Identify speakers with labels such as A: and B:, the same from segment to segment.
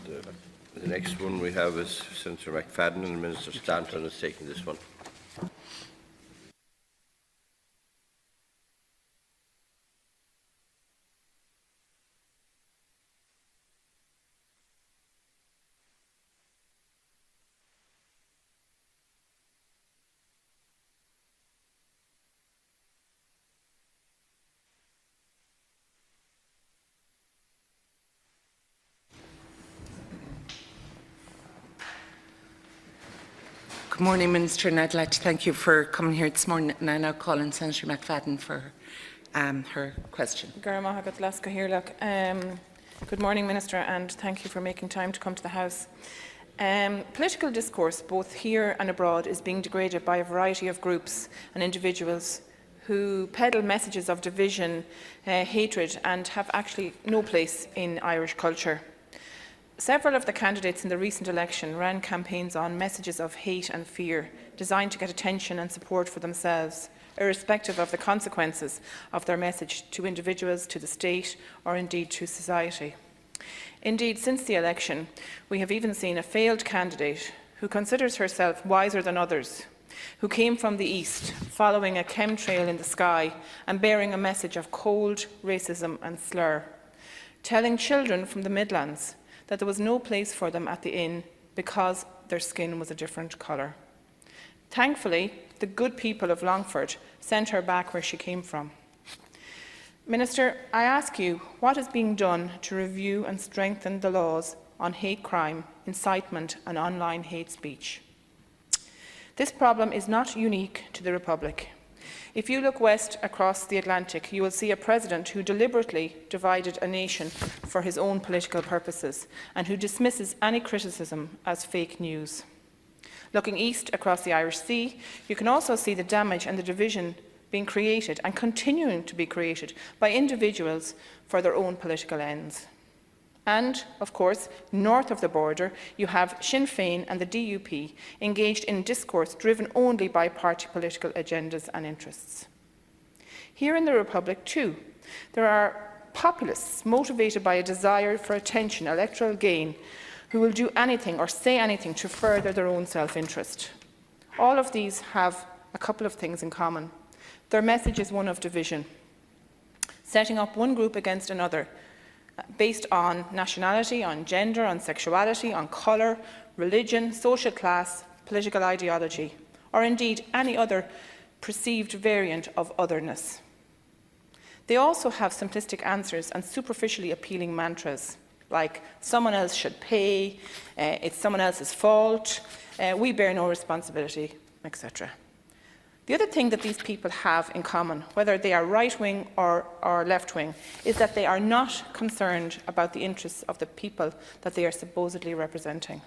A: The next one we have is Senator McFadden, and Minister Stanton is taking this one.
B: Good morning, Minister, and I'd like to thank you for coming here this morning. And I now call on Senator McFadden for her question.
C: Good morning, Minister, and thank you for making time to come to the House. Political discourse, both here and abroad, is being degraded by a variety of groups and individuals who peddle messages of division, hatred, and have actually no place in Irish culture. Several of the candidates in the recent election ran campaigns on messages of hate and fear, designed to get attention and support for themselves, irrespective of the consequences of their message to individuals, to the state, or indeed to society. Indeed, since the election, we have even seen a failed candidate who considers herself wiser than others, who came from the east, following a chemtrail in the sky and bearing a message of cold, racism and slur, telling children from the Midlands that there was no place for them at the inn because their skin was a different colour. Thankfully, the good people of Longford sent her back where she came from. Minister, I ask you, what is being done to review and strengthen the laws on hate crime, incitement and online hate speech? This problem is not unique to the Republic. If you look west across the Atlantic, you will see a president who deliberately divided a nation for his own political purposes and who dismisses any criticism as fake news. Looking east across the Irish Sea, you can also see the damage and the division being created and continuing to be created by individuals for their own political ends. And, of course, north of the border, you have Sinn Féin and the DUP engaged in discourse driven only by party political agendas and interests. Here in the Republic, too, there are populists motivated by a desire for attention, electoral gain, who will do anything or say anything to further their own self-interest. All of these have a couple of things in common. Their message is one of division, setting up one group against another, based on nationality, on gender, on sexuality, on colour, religion, social class, political ideology, or indeed any other perceived variant of otherness. They also have simplistic answers and superficially appealing mantras, like someone else should pay, it's someone else's fault, we bear no responsibility, etc. The other thing that these people have in common, whether they are right-wing or left-wing, is that they are not concerned about the interests of the people that they are supposedly representing.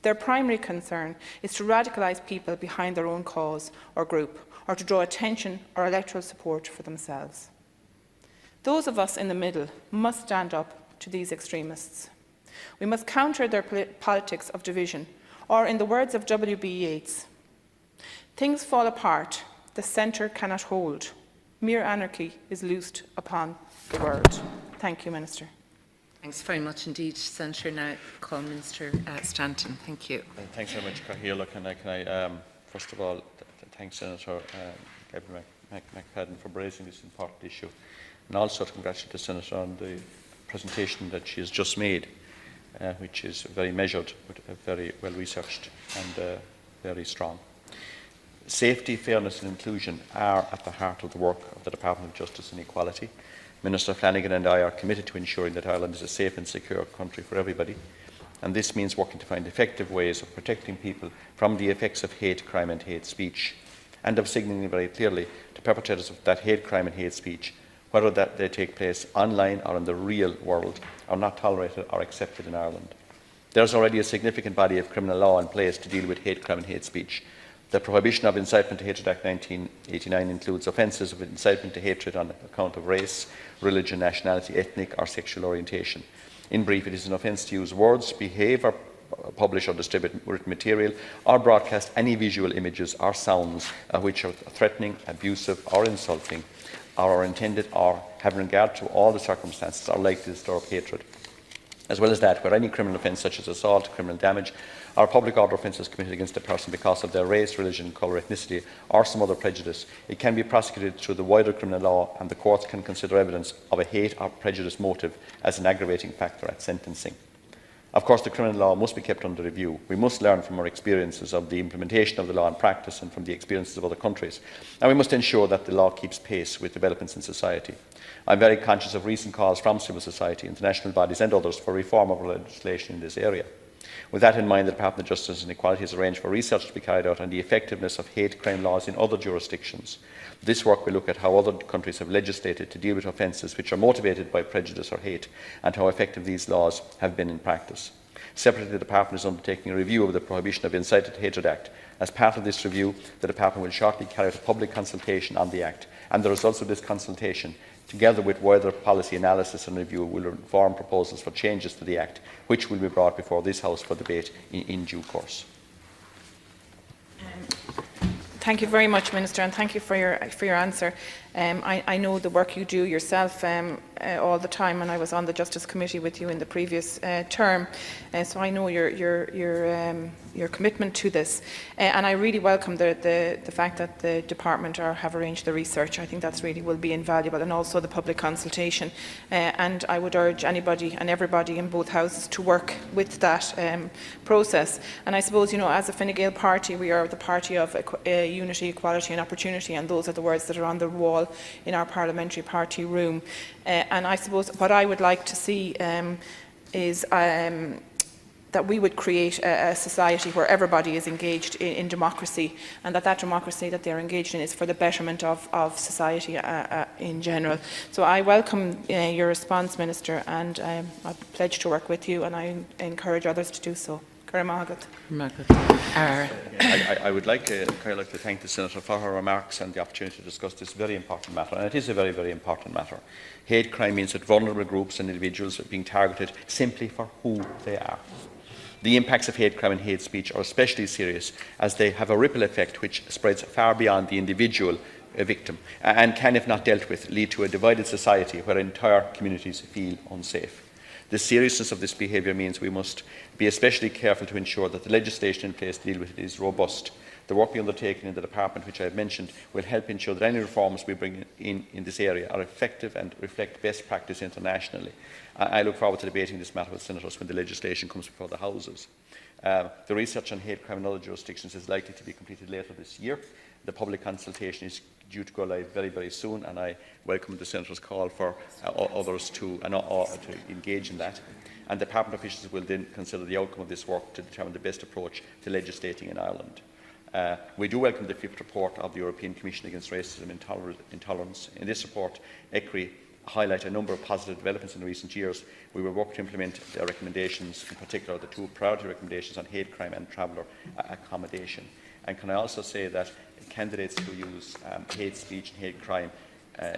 C: Their primary concern is to radicalise people behind their own cause or group, or to draw attention or electoral support for themselves. Those of us in the middle must stand up to these extremists. We must counter their politics of division, or in the words of W.B. Yeats, things fall apart, the centre cannot hold. Mere anarchy is loosed upon the world. Thank you, Minister.
B: Thanks very much indeed, Senator. Now call Minister Stanton. Thank you.
D: Thanks very much, Cathaoirleach. Can I first of all, thank Senator Gabrielle McFadden for raising this important issue, and also to congratulate the Senator on the presentation that she has just made, which is very measured, very well researched and very strong. Safety, fairness and inclusion are at the heart of the work of the Department of Justice and Equality. Minister Flanagan and I are committed to ensuring that Ireland is a safe and secure country for everybody, and this means working to find effective ways of protecting people from the effects of hate crime and hate speech, and of signalling very clearly to perpetrators of that hate crime and hate speech whether that they take place online or in the real world are not tolerated or accepted in Ireland. There is already a significant body of criminal law in place to deal with hate crime and hate speech. The Prohibition of Incitement to Hatred Act 1989 includes offences of incitement to hatred on account of race, religion, nationality, ethnic or sexual orientation. In brief, it is an offence to use words, behave or publish or distribute written material or broadcast any visual images or sounds which are threatening, abusive or insulting, or are intended or have regard to all the circumstances or likely to stir up hatred, As well as that, where any criminal offence such as assault, criminal damage, or public order offences committed against a person because of their race, religion, colour, ethnicity, or some other prejudice, it can be prosecuted through the wider criminal law, and the courts can consider evidence of a hate or prejudice motive as an aggravating factor at sentencing. Of course, the criminal law must be kept under review. We must learn from our experiences of the implementation of the law in practice and from the experiences of other countries. And we must ensure that the law keeps pace with developments in society. I am very conscious of recent calls from civil society, international bodies and others for reform of legislation in this area. With that in mind, the Department of Justice and Equality has arranged for research to be carried out on the effectiveness of hate crime laws in other jurisdictions. This work will look at how other countries have legislated to deal with offences which are motivated by prejudice or hate, and how effective these laws have been in practice. Separately, the Department is undertaking a review of the Prohibition of Incited Hatred Act. As part of this review, the Department will shortly carry out a public consultation on the Act, and the results of this consultation, together with wider policy analysis and review, will inform proposals for changes to the Act, which will be brought before this House for debate in due course.
C: Thank you very much, Minister, and thank you for your answer. I know the work you do yourself all the time, and I was on the Justice Committee with you in the previous term, so I know your commitment to this. And I really welcome the fact that the department have arranged the research. I think that's really will be invaluable, and also the public consultation. And I would urge anybody and everybody in both houses to work with that process. And I suppose, you know, as a Fine Gael party, we are the party of unity, equality and opportunity, and those are the words that are on the wall in our parliamentary party room. And I suppose what I would like to see is that we would create a society where everybody is engaged in democracy, and that democracy that they're engaged in is for the betterment of society in general. So I welcome your response, Minister, and I pledge to work with you, and I encourage others to do so.
D: I would like to thank the Senator for her remarks and the opportunity to discuss this very important matter, and it is a very, very important matter. Hate crime means that vulnerable groups and individuals are being targeted simply for who they are. The impacts of hate crime and hate speech are especially serious, as they have a ripple effect which spreads far beyond the individual victim, and can, if not dealt with, lead to a divided society where entire communities feel unsafe. The seriousness of this behaviour means we must be especially careful to ensure that the legislation in place to deal with it is robust. The work being undertaken in the department, which I have mentioned, will help ensure that any reforms we bring in this area are effective and reflect best practice internationally. I look forward to debating this matter with senators when the legislation comes before the Houses. The research on hate crime in other jurisdictions is likely to be completed later this year. The public consultation is due to go live very, very soon, and I welcome the Senator's call for others to engage in that. And the Department officials will then consider the outcome of this work to determine the best approach to legislating in Ireland. We do welcome the 5th report of the European Commission against Racism and Intolerance. In this report, ECRI highlight a number of positive developments in recent years. We will work to implement their recommendations, in particular the 2 priority recommendations on hate crime and traveller accommodation. And can I also say that candidates who use hate speech and hate crime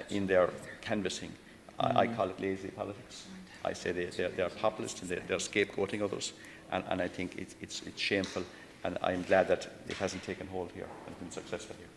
D: in their canvassing, I call it lazy politics. I say they are populist and they're scapegoating others, and I think it's shameful, and I'm glad that it hasn't taken hold here and been successful here.